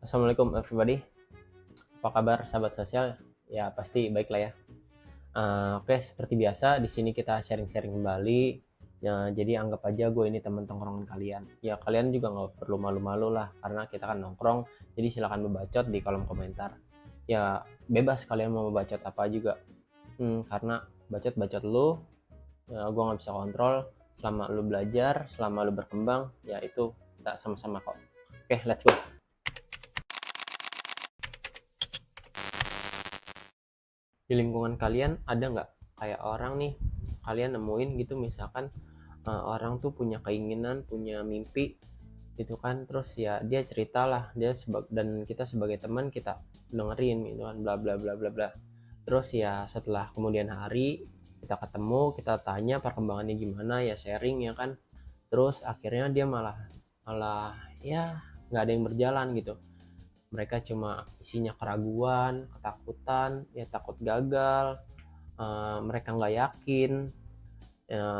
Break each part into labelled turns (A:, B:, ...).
A: Assalamualaikum everybody. Apa kabar sahabat sosial? Ya pasti baik lah ya. Oke, seperti biasa di sini kita sharing-sharing kembali. Ya, jadi anggap aja gue ini teman tongkrongan kalian. Ya kalian juga nggak perlu malu-malu lah karena kita kan nongkrong. Jadi silakan membacot di kolom komentar. Ya bebas kalian mau membacot apa juga. Karena bacot-bacot lu, ya, gue nggak bisa kontrol. Selama lu belajar, selama lu berkembang, ya itu kita sama-sama kok. Oke, let's go. Di lingkungan kalian ada nggak kayak orang nih, kalian nemuin gitu misalkan orang tuh punya keinginan, punya mimpi gitu kan, terus ya dia ceritalah, dan kita sebagai teman kita dengerin gitu kan, bla bla bla bla bla. Terus ya setelah kemudian hari kita ketemu, kita tanya perkembangannya gimana, ya sharing ya kan. Terus akhirnya dia malah malah ya nggak ada yang berjalan gitu. Mereka cuma isinya keraguan, ketakutan, ya takut gagal, mereka nggak yakin,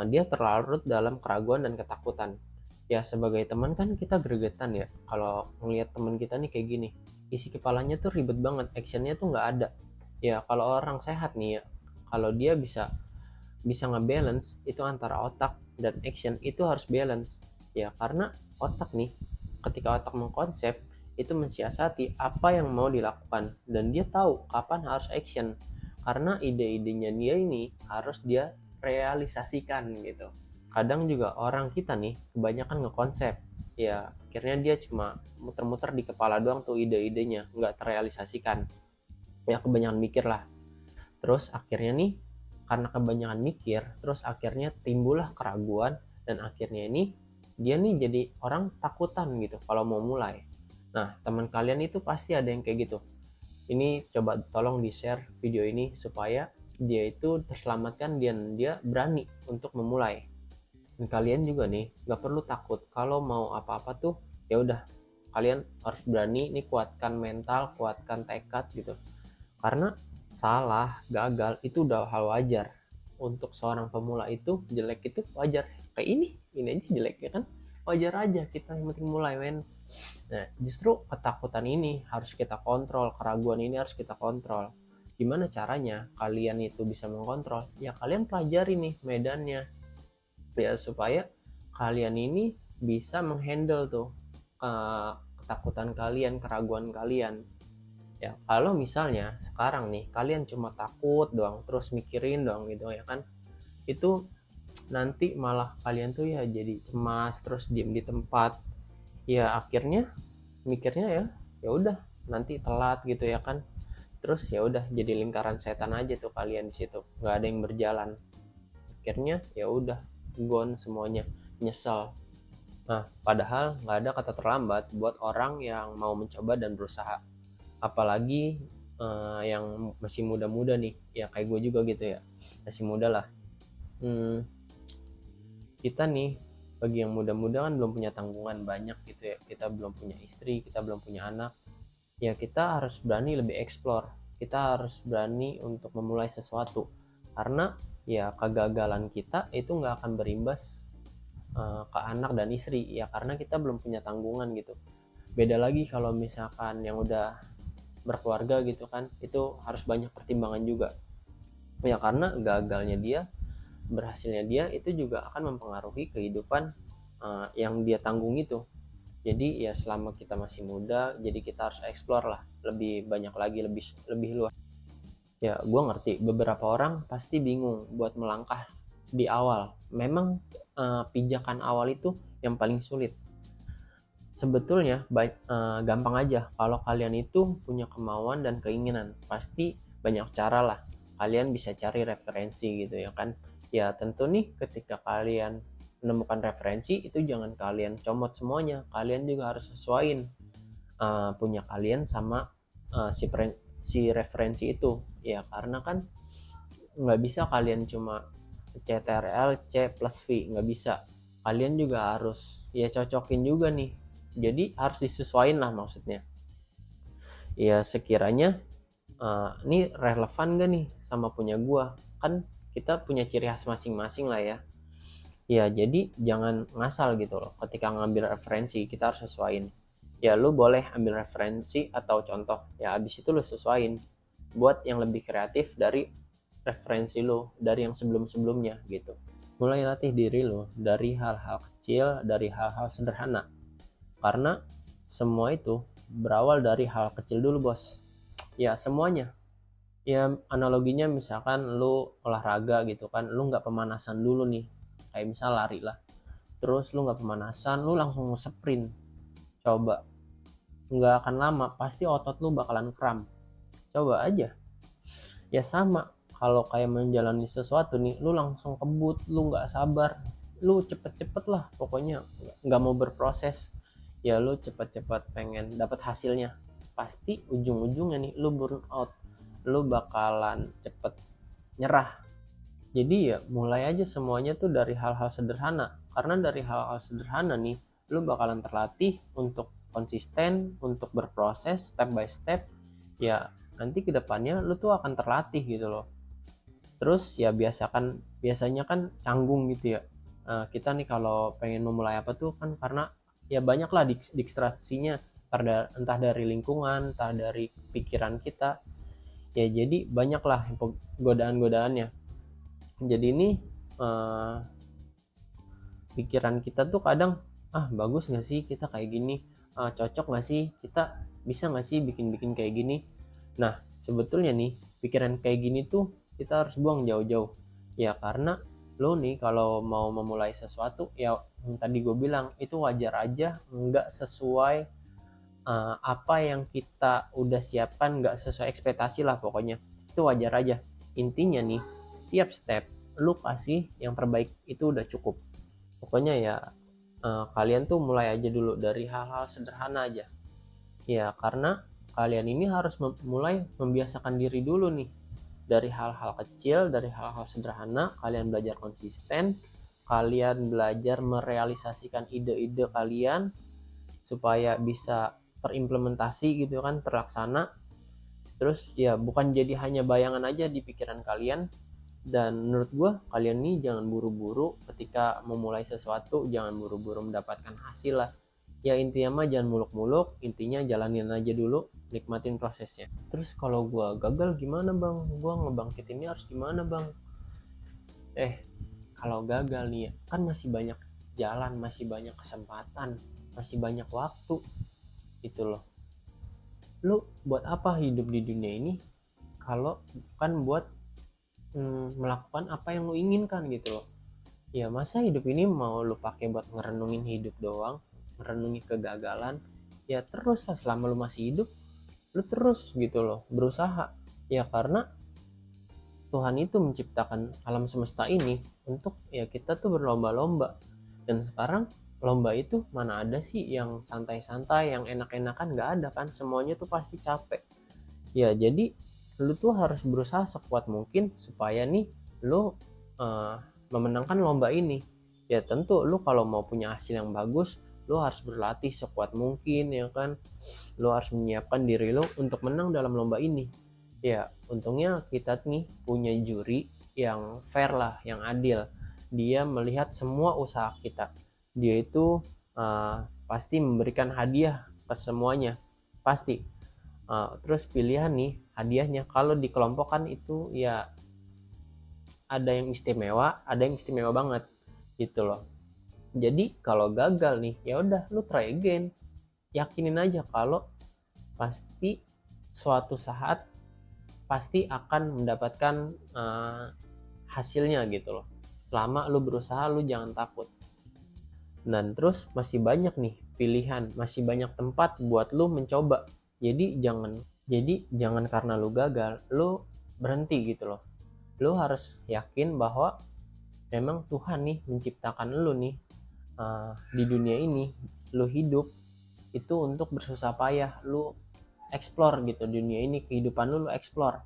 A: dia terlarut dalam keraguan dan ketakutan. Ya sebagai teman kan kita gregetan ya kalau ngelihat teman kita nih kayak gini, isi kepalanya tuh ribet banget, actionnya tuh nggak ada. Ya kalau orang sehat nih ya, kalau dia bisa bisa ngebalance itu antara otak dan action, itu harus balance. Ya karena otak nih, ketika otak mengkonsep itu mensiasati apa yang mau dilakukan dan dia tahu kapan harus action, karena ide-idenya dia ini harus dia realisasikan gitu. Kadang juga orang kita nih kebanyakan ngekonsep, ya akhirnya dia cuma muter-muter di kepala doang tuh ide-idenya, nggak terrealisasikan. Ya kebanyakan mikir lah. Terus akhirnya nih, karena kebanyakan mikir, terus akhirnya timbullah keraguan, dan akhirnya ini dia nih jadi orang takutan gitu kalau mau mulai. Nah teman kalian itu pasti ada yang kayak gitu. Ini coba tolong di share video ini supaya dia itu terselamatkan dan dia berani untuk memulai. Dan kalian juga nih gak perlu takut kalau mau apa-apa tuh, ya udah kalian harus berani nih, kuatkan mental, kuatkan tekad gitu. Karena salah, gagal itu udah hal wajar. Untuk seorang pemula itu jelek itu wajar. Kayak ini aja jelek ya kan? Wajar aja, kita yang penting mulai men. Nah, justru ketakutan ini harus kita kontrol, keraguan ini harus kita kontrol. Gimana caranya kalian itu bisa mengontrol? Ya kalian pelajari nih medannya. Ya supaya kalian ini bisa menghandle tuh ketakutan kalian, keraguan kalian. Ya kalau misalnya sekarang nih kalian cuma takut doang, terus mikirin doang gitu ya kan, itu nanti malah kalian tuh ya jadi cemas, terus diem di tempat, ya akhirnya mikirnya ya udah nanti telat gitu ya kan. Terus ya udah jadi lingkaran setan aja tuh kalian di situ, nggak ada yang berjalan. Akhirnya ya udah gone semuanya, nyesel. Nah padahal nggak ada kata terlambat buat orang yang mau mencoba dan berusaha, apalagi yang masih muda-muda nih, ya kayak gue juga gitu ya, masih muda lah. Kita nih bagi yang muda-muda kan belum punya tanggungan banyak gitu ya, kita belum punya istri, kita belum punya anak. Ya kita harus berani lebih explore, kita harus berani untuk memulai sesuatu, karena ya kegagalan kita itu nggak akan berimbas ke anak dan istri ya, karena kita belum punya tanggungan gitu. Beda lagi kalau misalkan yang udah berkeluarga gitu kan, itu harus banyak pertimbangan juga ya, karena gagalnya dia, berhasilnya dia itu juga akan mempengaruhi kehidupan yang dia tanggung itu. Jadi ya selama kita masih muda, jadi kita harus explore lah lebih banyak lagi, lebih lebih luas. Ya gue ngerti beberapa orang pasti bingung buat melangkah di awal. Memang pijakan awal itu yang paling sulit. Sebetulnya gampang aja kalau kalian itu punya kemauan dan keinginan, pasti banyak cara lah. Kalian bisa cari referensi gitu ya kan. Ya tentu nih ketika kalian menemukan referensi itu jangan kalian comot semuanya, kalian juga harus sesuaiin punya kalian sama si referensi itu ya, karena kan nggak bisa kalian cuma CTRL C plus V, nggak bisa. Kalian juga harus ya cocokin juga nih, jadi harus disesuaikan lah maksudnya. Ya sekiranya ini relevan gak nih sama punya gua, kan kita punya ciri khas masing-masing lah ya. Ya jadi jangan ngasal gitu loh, ketika ngambil referensi kita harus sesuaiin. ya lu boleh ambil referensi atau contoh, ya abis itu lu sesuaiin buat yang lebih kreatif dari referensi lu, dari yang sebelum-sebelumnya gitu. Mulai latih diri lu dari hal-hal kecil, dari hal-hal sederhana, karena semua itu berawal dari hal kecil dulu bos. Ya semuanya, ya analoginya misalkan lu olahraga gitu kan, lu nggak pemanasan dulu nih, kayak misal lari lah, terus lu nggak pemanasan, lu langsung sprint, coba nggak akan lama pasti otot lu bakalan kram. Coba aja. Ya sama, kalau kayak menjalani sesuatu nih, lu langsung kebut, lu nggak sabar, lu cepet-cepet lah pokoknya, nggak mau berproses, ya lu cepet-cepet pengen dapat hasilnya, pasti ujung-ujungnya nih lu burn out, lu bakalan cepet nyerah. Jadi ya mulai aja semuanya tuh dari hal-hal sederhana, karena dari hal-hal sederhana nih lu bakalan terlatih untuk konsisten, untuk berproses step by step. Ya nanti kedepannya lu tuh akan terlatih gitu loh. Terus ya biasanya kan canggung gitu ya. Kita nih kalau pengen memulai apa tuh kan karena ya banyak lah distraksinya, entah dari lingkungan, entah dari pikiran kita, ya jadi banyak lah godaan-godaannya. Jadi ini uh, pikiran kita tuh kadang, bagus nggak sih kita kayak gini, cocok nggak sih kita, bisa nggak sih bikin kayak gini. Nah sebetulnya nih pikiran kayak gini tuh kita harus buang jauh-jauh, ya karena lo nih kalau mau memulai sesuatu ya yang tadi gue bilang itu wajar aja nggak sesuai apa yang kita udah siapkan, nggak sesuai ekspektasi lah pokoknya, itu wajar aja. Intinya nih setiap step lu kasih yang terbaik itu udah cukup. Pokoknya ya kalian tuh mulai aja dulu dari hal-hal sederhana aja, ya karena kalian ini harus mulai membiasakan diri dulu nih dari hal-hal kecil, dari hal-hal sederhana. Kalian belajar konsisten, kalian belajar merealisasikan ide-ide kalian supaya bisa terimplementasi gitu kan, terlaksana. Terus ya bukan jadi hanya bayangan aja di pikiran kalian. Dan menurut gue kalian nih jangan buru-buru ketika memulai sesuatu, jangan buru-buru mendapatkan hasil lah. Ya intinya mah jangan muluk-muluk, intinya jalanin aja dulu, nikmatin prosesnya. Terus kalau gue gagal gimana bang, gue ngebangkitinnya harus gimana bang? Kalau gagal nih ya kan masih banyak jalan, masih banyak kesempatan, masih banyak waktu itu loh. Lu buat apa hidup di dunia ini kalau bukan buat melakukan apa yang lu inginkan gitu loh. Ya masa hidup ini mau lu pakai buat ngerenungin hidup doang, merenungi kegagalan? Ya terus lah selama lu masih hidup, lu terus gitu loh berusaha. Ya karena Tuhan itu menciptakan alam semesta ini untuk ya kita tuh berlomba-lomba. Dan sekarang lomba itu mana ada sih yang santai-santai, yang enak-enakan, nggak ada kan, semuanya tuh pasti capek. Ya jadi lu tuh harus berusaha sekuat mungkin supaya nih lu memenangkan lomba ini. Ya tentu lu kalau mau punya hasil yang bagus, lu harus berlatih sekuat mungkin ya kan. Lu harus menyiapkan diri lu untuk menang dalam lomba ini. Ya untungnya kita nih punya juri yang fair lah, yang adil. Dia melihat semua usaha kita. Dia itu pasti memberikan hadiah ke semuanya, pasti. Terus pilihan nih hadiahnya kalau dikelompokkan itu ya ada yang istimewa, ada yang istimewa banget gitu loh. Jadi kalau gagal nih ya udah lu try again, yakinin aja kalau pasti suatu saat pasti akan mendapatkan hasilnya gitu loh. Selama lu berusaha, lu jangan takut. Dan terus masih banyak nih pilihan, masih banyak tempat buat lu mencoba. Jadi jangan karena lu gagal, lu berhenti gitu loh. Lu harus yakin bahwa memang Tuhan nih menciptakan lu nih di dunia ini, lu hidup itu untuk bersusah payah, lu explore gitu dunia ini, kehidupan lu explore.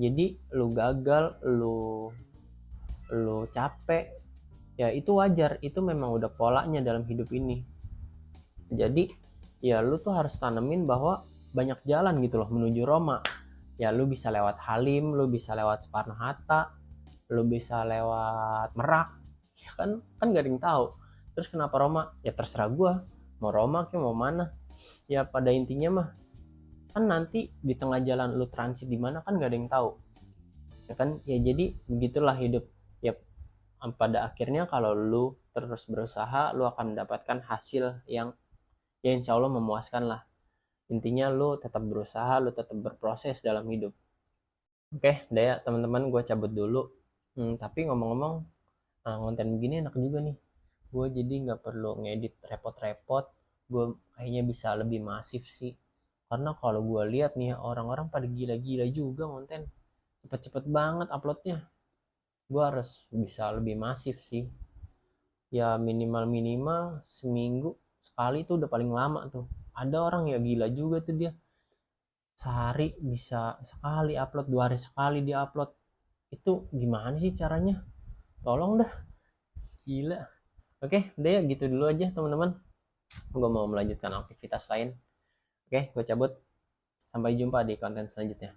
A: Jadi lu gagal, lu capek, ya itu wajar, itu memang udah polanya dalam hidup ini. Jadi ya lu tuh harus tanemin bahwa banyak jalan gitu loh menuju Roma. Ya lu bisa lewat Halim, lu bisa lewat Soekarno Hatta, lu bisa lewat Merak, ya kan gak ada yang tahu. Terus kenapa Roma? Ya terserah gua, mau Roma ke mau mana. Ya pada intinya mah kan nanti di tengah jalan lu transit di mana kan gak ada yang tahu, ya kan, ya jadi begitulah hidup. Ya pada akhirnya kalau lu terus berusaha lu akan mendapatkan hasil yang ya insya Allah memuaskan lah. Intinya lu tetap berusaha, lu tetap berproses dalam hidup. Oke deh ya teman-teman, gue cabut dulu. Tapi ngomong-ngomong, konten begini enak juga nih, gue jadi nggak perlu ngedit repot-repot. Gue kayaknya bisa lebih masif sih, karena kalau gue lihat nih orang-orang pada gila-gila juga konten, cepet-cepet banget uploadnya. Gue harus bisa lebih masif sih, ya minimal-minimal seminggu sekali tuh udah paling lama tuh. Ada orang ya gila juga tuh, dia sehari bisa sekali upload, 2 hari sekali dia upload. Itu gimana sih caranya, tolong dah, gila. Oke deh ya gitu dulu aja teman-teman, gue mau melanjutkan aktivitas lain. Oke gue cabut, sampai jumpa di konten selanjutnya.